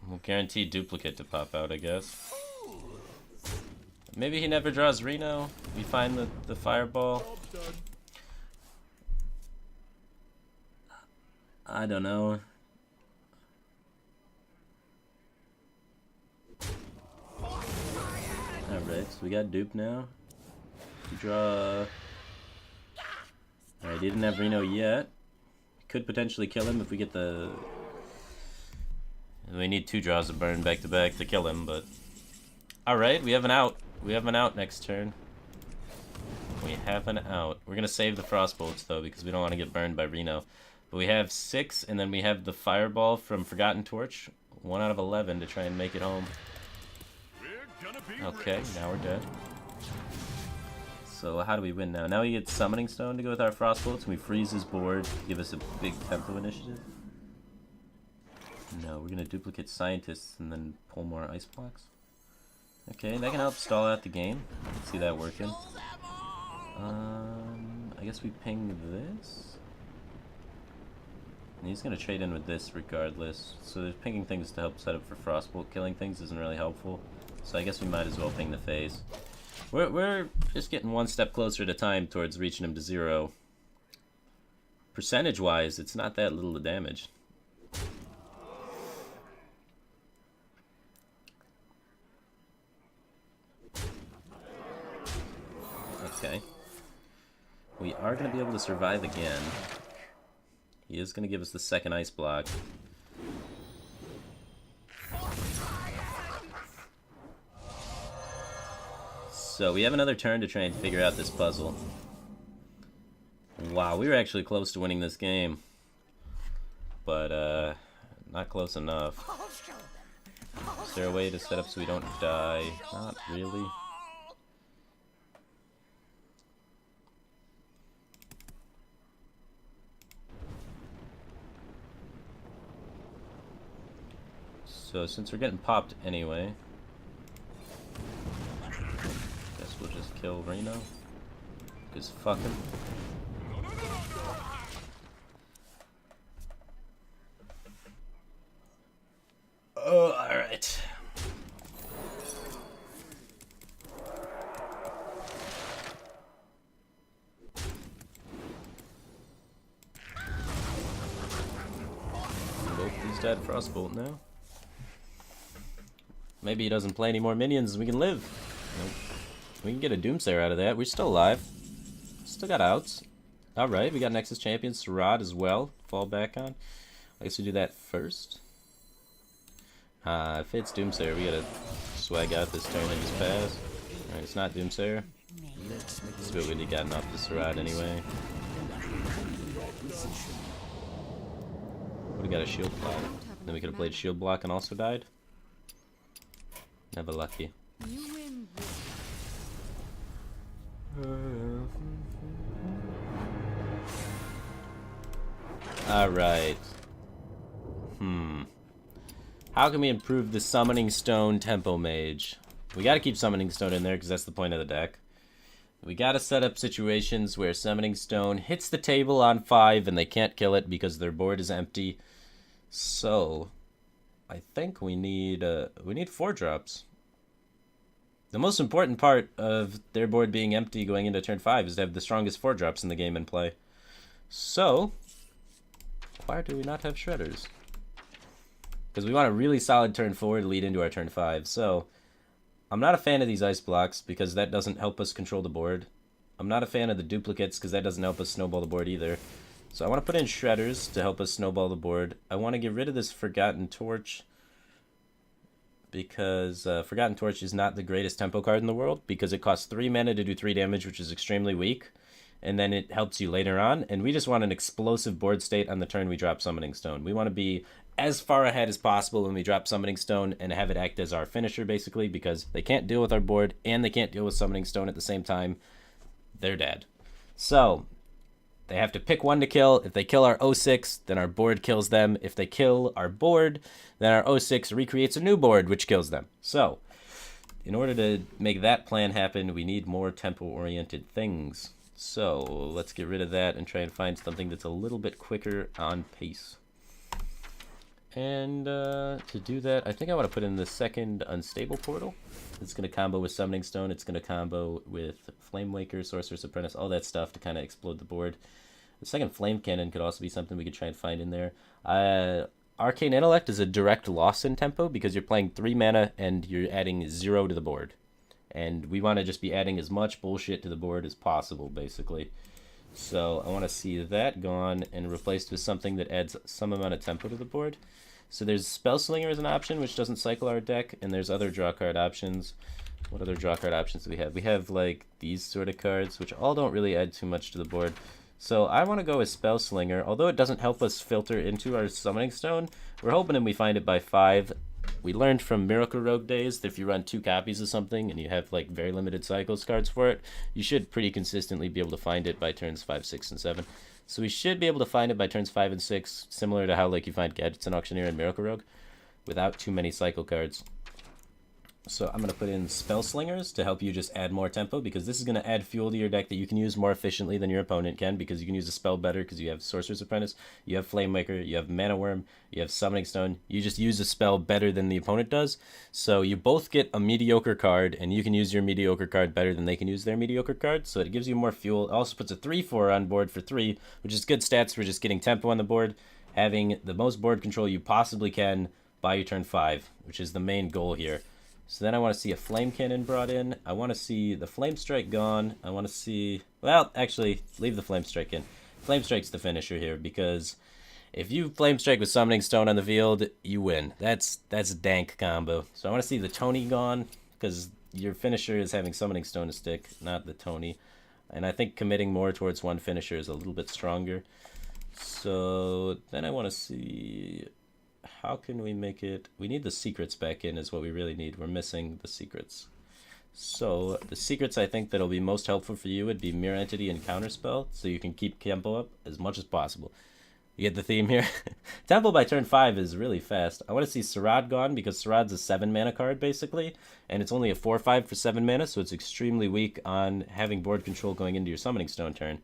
S1: We'll guarantee Duplicate to pop out, I guess. Maybe he never draws Reno. We find the Fireball. I don't know. Alright, so we got dupe now. Draw. Alright, he didn't have Reno yet. Could potentially kill him if we get the... We need 2 draws of burn back to back to kill him, but... Alright, we have an out. We have an out next turn. We have an out. We're gonna save the frostbolts though, because we don't want to get burned by Reno. But we have 6, and then we have the fireball from Forgotten Torch. 1 out of 11 to try and make it home. Okay, now we're dead. So how do we win now? Now we get Summoning Stone to go with our frostbolts, and we freeze his board to give us a big tempo initiative. No, we're gonna duplicate Scientists and then pull more ice blocks. Okay, that can help stall out the game. I can see that working. I guess we ping this. And he's gonna trade in with this regardless. So there's pinging things to help set up for Frostbolt. Killing things isn't really helpful. So I guess we might as well ping the phase. We're just getting one step closer at a time towards reaching him to 0. Percentage-wise, it's not that little of damage. Okay. We are going to be able to survive again. He is going to give us the second ice block. So we have another turn to try and figure out this puzzle. Wow, we were actually close to winning this game. But, not close enough. Is there a way to set up so we don't die? Not really. So since we're getting popped anyway, guess we'll just kill Reno. Just fuck him. Oh, alright. Both these dead Frostbolt now. Maybe he doesn't play any more minions and we can live. Nope. We can get a Doomsayer out of that. We're still alive. Still got outs. Alright, we got Nexus Champion Sarad as well. Fall back on. I guess we do that first. If it's Doomsayer, we gotta swag out this turn and just pass. Alright, it's not Doomsayer. Let's do what we got enough to Sarad anyway. Would have got a shield block. Then we could have played shield block and also died. Never lucky. Alright. How can we improve the Summoning Stone Tempo Mage? We gotta keep Summoning Stone in there because that's the point of the deck. We gotta set up situations where Summoning Stone hits the table on 5 and they can't kill it because their board is empty. So, I think we need 4 drops. The most important part of their board being empty going into turn 5 is to have the strongest 4 drops in the game in play. So, why do we not have Shredders? Because we want a really solid turn 4 to lead into our turn 5. So, I'm not a fan of these ice blocks because that doesn't help us control the board. I'm not a fan of the duplicates because that doesn't help us snowball the board either. So I want to put in Shredders to help us snowball the board. I want to get rid of this Forgotten Torch because Forgotten Torch is not the greatest tempo card in the world because it costs 3 mana to do 3 damage, which is extremely weak. And then it helps you later on. And we just want an explosive board state on the turn we drop Summoning Stone. We want to be as far ahead as possible when we drop Summoning Stone and have it act as our finisher, basically, because they can't deal with our board and they can't deal with Summoning Stone at the same time. They're dead. So, they have to pick one to kill. If they kill our 06, then our board kills them. If they kill our board, then our 06 recreates a new board, which kills them. So, in order to make that plan happen, we need more tempo-oriented things. So, let's get rid of that and try and find something that's a little bit quicker on pace. And to do that, I think I want to put in the second Unstable Portal. It's going to combo with Summoning Stone. It's going to combo with Flame Waker, Sorcerer's Apprentice, all that stuff to kind of explode the board. The second flame cannon could also be something we could try and find in there. Arcane Intellect is a direct loss in tempo because you're playing 3 mana and you're adding 0 to the board. And we want to just be adding as much bullshit to the board as possible, basically. So I want to see that gone and replaced with something that adds some amount of tempo to the board. So there's Spellslinger as an option, which doesn't cycle our deck, and there's other draw card options. What other draw card options do we have? We have like these sort of cards, which all don't really add too much to the board. So I want to go with Spellslinger. Although it doesn't help us filter into our Summoning Stone, we're hoping we find it by 5. We learned from Miracle Rogue days that if you run 2 copies of something and you have like very limited cycles cards for it, you should pretty consistently be able to find it by turns 5, 6, and 7. So we should be able to find it by turns 5 and 6, similar to how like you find Gadgets and Auctioneer and Miracle Rogue, without too many cycle cards. So I'm going to put in Spellslingers to help you just add more tempo, because this is going to add fuel to your deck that you can use more efficiently than your opponent can, because you can use a spell better because you have Sorcerer's Apprentice, you have Flamemaker, you have Mana Worm, you have Summoning Stone. You just use a spell better than the opponent does. So you both get a mediocre card, and you can use your mediocre card better than they can use their mediocre card. So it gives you more fuel. It also puts a 3/4 on board for 3, which is good stats for just getting tempo on the board, having the most board control you possibly can by your turn 5, which is the main goal here. So then I want to see a Flame Cannon brought in. I want to see the Flame Strike gone. I want to see... Well, actually, leave the Flame Strike in. Flame Strike's the finisher here, because if you Flame Strike with Summoning Stone on the field, you win. That's a dank combo. So I want to see the Tony gone, because your finisher is having Summoning Stone to stick, not the Tony. And I think committing more towards one finisher is a little bit stronger. So then I want to see... How can we make it... We need the secrets back in is what we really need. We're missing the secrets. So the secrets I think that'll be most helpful for you would be Mirror Entity and Counterspell, so you can keep tempo up as much as possible. You get the theme here? Tempo by turn 5 is really fast. I want to see Sarad gone, because Sarad's a 7 mana card basically, and it's only a 4/5 for 7 mana, so it's extremely weak on having board control going into your Summoning Stone turn.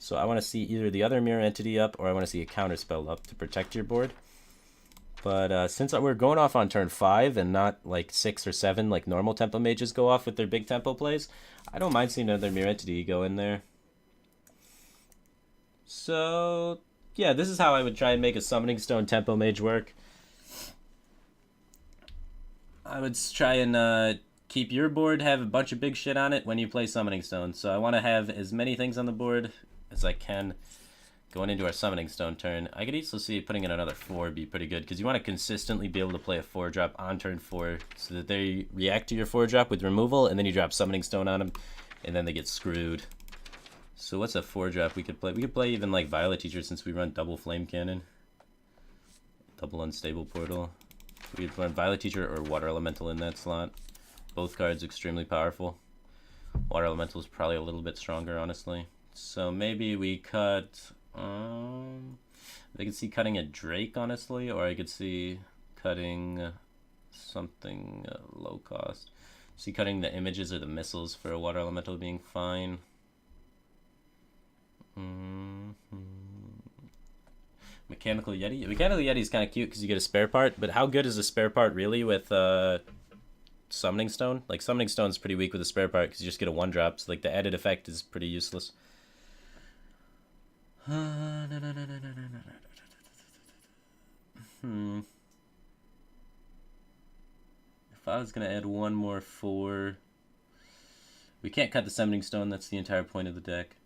S1: So I want to see either the other Mirror Entity up, or I want to see a Counterspell up to protect your board. But since we're going off on turn 5 and not like 6 or 7 like normal tempo mages go off with their big tempo plays, I don't mind seeing another Mirror Entity go in there. So yeah, this is how I would try and make a Summoning Stone tempo mage work. I would try and keep your board, have a bunch of big shit on it when you play Summoning Stone. So I want to have as many things on the board as I can going into our Summoning Stone turn. I could easily see putting in another 4 be pretty good, because you want to consistently be able to play a 4-drop on turn 4 so that they react to your 4-drop with removal, and then you drop Summoning Stone on them, and then they get screwed. So what's a 4-drop we could play? We could play even like Violet Teacher, since we run double Flame Cannon. Double Unstable Portal. We could run Violet Teacher or Water Elemental in that slot. Both cards extremely powerful. Water Elemental is probably a little bit stronger, honestly. So maybe we cut... I could see cutting a Drake, honestly, or I could see cutting something low cost. See cutting the images or the missiles for a Water Elemental being fine. Mechanical Yeti. Mechanical Yeti is kind of cute because you get a spare part, but how good is a spare part really with Summoning Stone? Like, Summoning Stone is pretty weak with a spare part because you just get a 1-drop, so like the added effect is pretty useless. If I was gonna add one more 4, we can't cut the Summoning Stone. That's the entire point of the deck.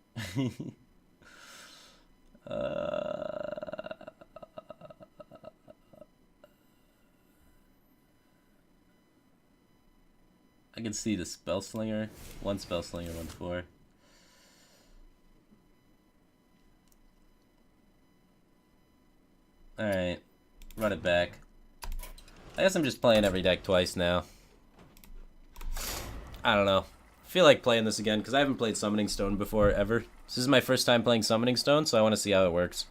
S1: I can see the Spellslinger. 1 Spellslinger, 1 4. Alright, run it back. I guess I'm just playing every deck twice now. I don't know. I feel like playing this again because I haven't played Summoning Stone before, ever. This is my first time playing Summoning Stone, so I want to see how it works.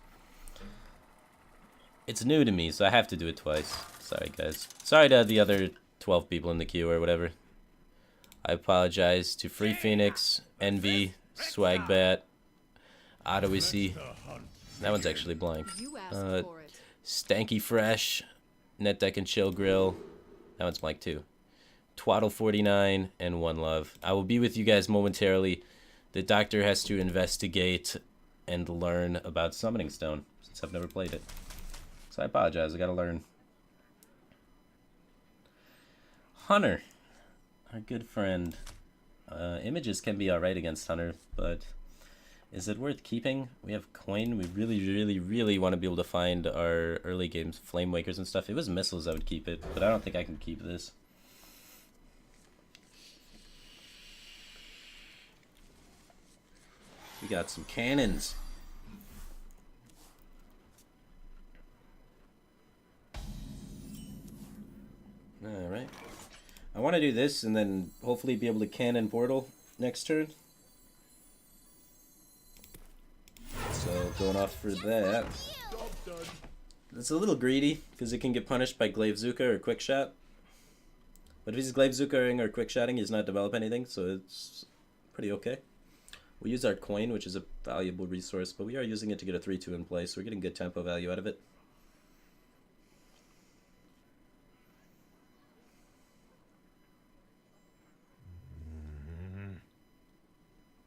S1: It's new to me, so I have to do it twice. Sorry, guys. Sorry to the other 12 people in the queue or whatever. I apologize to Free Phoenix, Envy, Swagbat, Ottawisy. That one's actually blank. Stanky Fresh, NetDeck and Chill Grill. That one's blank too. Twaddle49 and One Love. I will be with you guys momentarily. The doctor has to investigate and learn about Summoning Stone, since I've never played it. So I apologize, I gotta learn. Hunter, our good friend. Images can be alright against Hunter, but is it worth keeping? We have coin. We really want to be able to find our early games Flame Wakers and stuff. If it was missiles, I would keep it, but I don't think I can keep this. We got some cannons. Alright. I want to do this and then hopefully be able to cannon portal next turn. So going off for that. It's a little greedy because it can get punished by Glaive Zuka or Quick Shot. But if he's Glaive Zuka or Quick Shotting, he's not develop anything, so it's pretty okay. We use our coin, which is a valuable resource, but we are using it to get a 3-2 in play, so we're getting good tempo value out of it.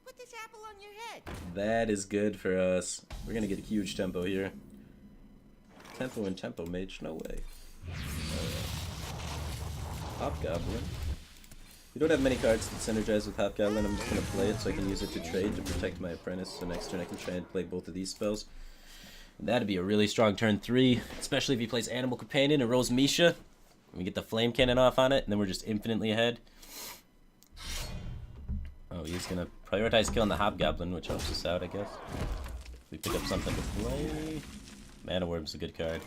S4: Put this apple on your head.
S1: That is good for us. We're gonna get a huge tempo here. Tempo and tempo mage, no way. Hobgoblin. We don't have many cards that synergize with Hobgoblin. I'm just gonna play it so I can use it to trade to protect my apprentice. So next turn I can try and play both of these spells. That'd be a really strong turn 3, especially if he plays Animal Companion and rolls Misha. We get the Flame Cannon off on it, and then we're just infinitely ahead. Oh, he's gonna prioritize killing the Hobgoblin, which helps us out, I guess. We pick up something to play. Mana Warb's a good card.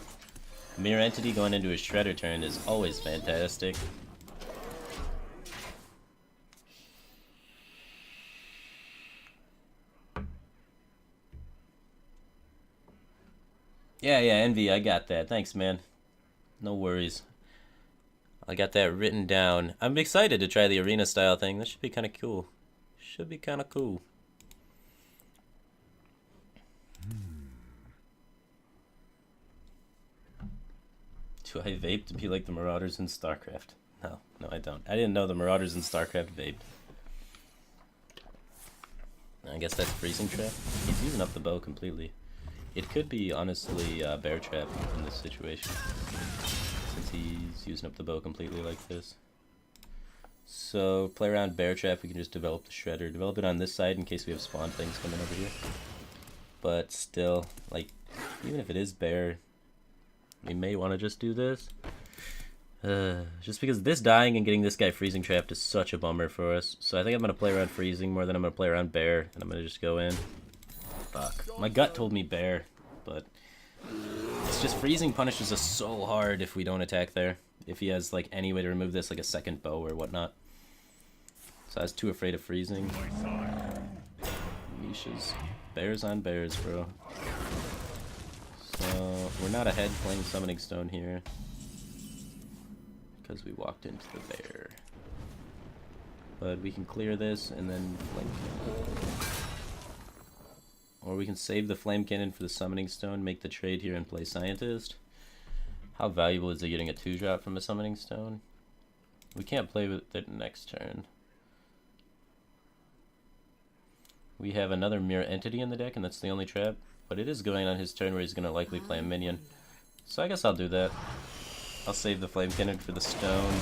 S1: Mirror Entity going into his Shredder turn is always fantastic. Yeah, Envy, I got that. Thanks, man. No worries. I got that written down. I'm excited to try the arena style thing. This should be kind of cool. Should be kind of cool. Do I vape to be like the Marauders in StarCraft? No, I don't. I didn't know the Marauders in StarCraft vaped. I guess that's Freezing Trap. He's using up the bow completely. It could be, honestly, Bear Trap in this situation, since he's using up the bow completely like this. So, play around Bear Trap, we can just develop the Shredder. Develop it on this side in case we have spawn things coming over here. But still, like, even if it is Bear, we may want to just do this. Just because this dying and getting this guy Freezing Trapped is such a bummer for us. So I think I'm going to play around Freezing more than I'm going to play around Bear, and I'm going to just go in. Fuck. My gut told me Bear, but it's just Freezing punishes us so hard if we don't attack there. If he has like any way to remove this, like a second bow or whatnot. So I was too afraid of Freezing. Misha's Bears on Bears, bro. So we're not ahead playing Summoning Stone here because we walked into the Bear. But we can clear this and then blink. Or we can save the Flame Cannon for the Summoning Stone, make the trade here and play Scientist. How valuable is it getting a 2-drop from a Summoning Stone? We can't play with it next turn. We have another Mirror Entity in the deck, and that's the only trap. But it is going on his turn where he's going to likely play a minion. So I guess I'll do that. I'll save the Flame Cannon for the Stone,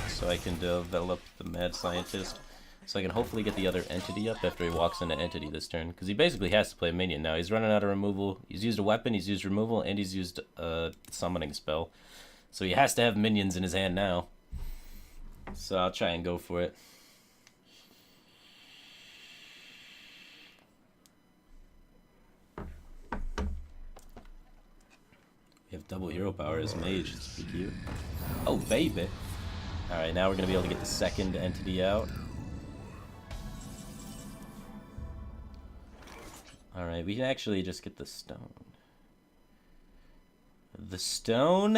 S1: so I can develop the Mad Scientist. So I can hopefully get the other entity up after he walks into entity this turn. Because he basically has to play a minion now. He's running out of removal. He's used a weapon, he's used removal, and he's used a summoning spell. So he has to have minions in his hand now. So I'll try and go for it. We have double hero power as mage. It's pretty cute. Oh, baby. Alright, now we're going to be able to get the second entity out. Alright, we can actually just get the stone. The stone?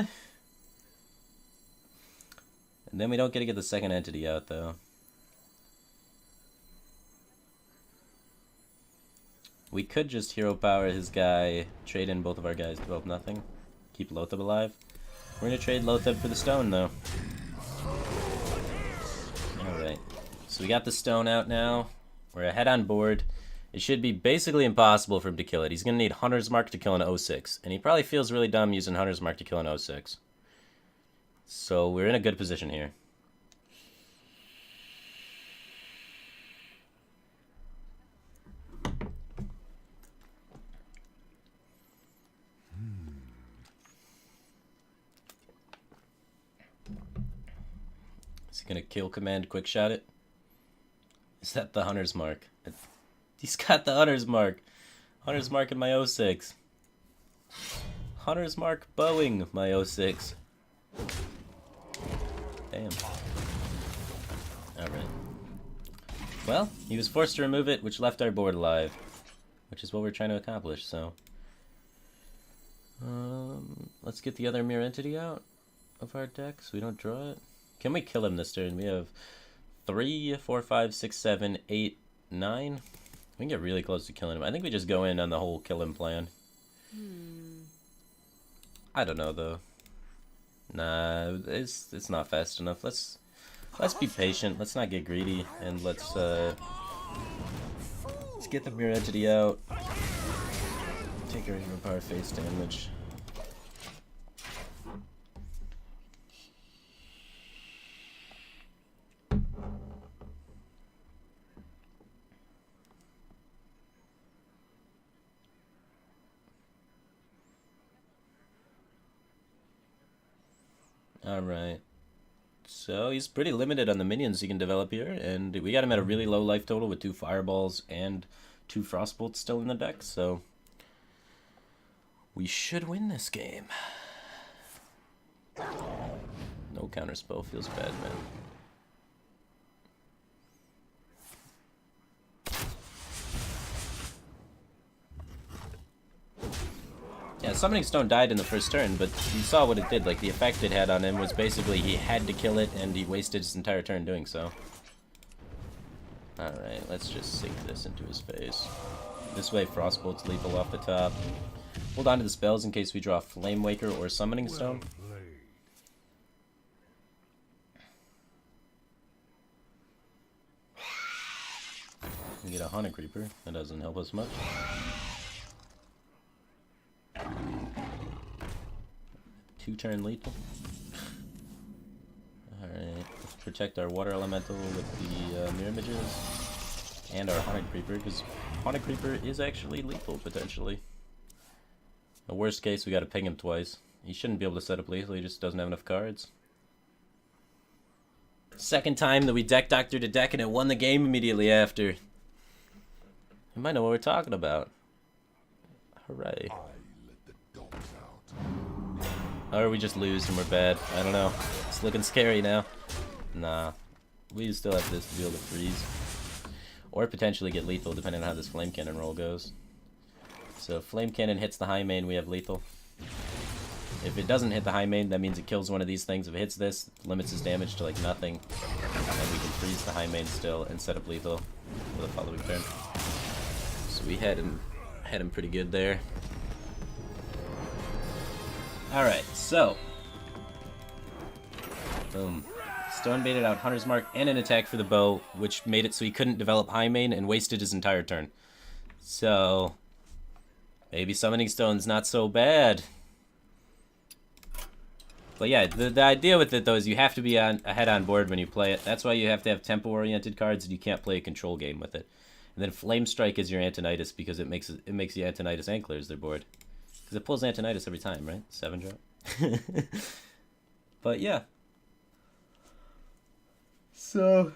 S1: And then we don't get to get the second entity out, though. We could just hero power his guy, trade in both of our guys, develop nothing. Keep Lotheb alive. We're going to trade Lotheb for the stone, though. Alright. So we got the stone out now. We're ahead on board. it should be basically impossible for him to kill it. He's going to need Hunter's Mark to kill an 06. And he probably feels really dumb using Hunter's Mark to kill an 06. So we're in a good position here. Is he going to kill command quick shot it? Is that the Hunter's Mark? He's got the Hunter's Mark. Hunter's Mark in my 06. Hunter's Mark Boeing my 06. Damn. Alright. Well, he was forced to remove it, which left our board alive. Which is what we're trying to accomplish, so. Let's get the other mirror entity out of our deck so we don't draw it. Can we kill him this turn? We have 3, 4, 5, 6, 7, 8, 9. We can get really close to killing him. I think we just go in on the whole kill him plan. I don't know though. Nah, it's not fast enough. Let's be patient. Let's not get greedy, and let's get the mirror entity out. Take our hero power face damage. Alright. So he's pretty limited on the minions he can develop here, and we got him at a really low life total with 2 fireballs and 2 frostbolts still in the deck, so we should win this game. No counterspell feels bad, man. Yeah, Summoning Stone died in the first turn, but you saw what it did. Like, the effect it had on him was basically he had to kill it, and he wasted his entire turn doing so. Alright, let's just sink this into his face. This way, Frostbolt's lethal off the top. Hold on to the spells in case we draw Flame Waker or Summoning Stone. We get a Haunted Creeper. That doesn't help us much. Two-turn lethal. Alright, let's protect our water elemental with the mirror images and our Haunted Creeper, because Haunted Creeper is actually lethal potentially. The worst case, we gotta ping him twice. He shouldn't be able to set up lethal, he just doesn't have enough cards. Second time that we DeckDoctored a deck and it won the game immediately after. You might know what we're talking about. Hooray. Or we just lose and we're bad. I don't know. It's looking scary now. Nah. We still have this to be able to freeze. Or potentially get lethal depending on how this Flame Cannon roll goes. So if Flame Cannon hits the high main, we have lethal. If it doesn't hit the high main, that means it kills one of these things. If it hits this, it limits his damage to like nothing. And we can freeze the high main still and set up lethal for the following turn. So we had him pretty good there. Alright, so. Boom. Stone baited out Hunter's Mark and an attack for the bow, which made it so he couldn't develop high main and wasted his entire turn. So, maybe Summoning Stone's not so bad. But yeah, the idea with it though is you have to be ahead on board when you play it. That's why you have to have tempo-oriented cards and you can't play a control game with it. And then Flame Strike is your Antonidas because it makes the Antonidas Anklers their board. Because it pulls Antonidas every time, right? 7-drop. But yeah. So,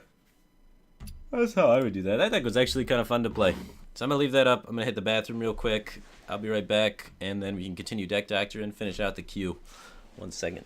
S1: that's how I would do that. That deck was actually kind of fun to play. So I'm going to leave that up. I'm going to hit the bathroom real quick. I'll be right back. And then we can continue DeckDoctor and finish out the queue. 1 second.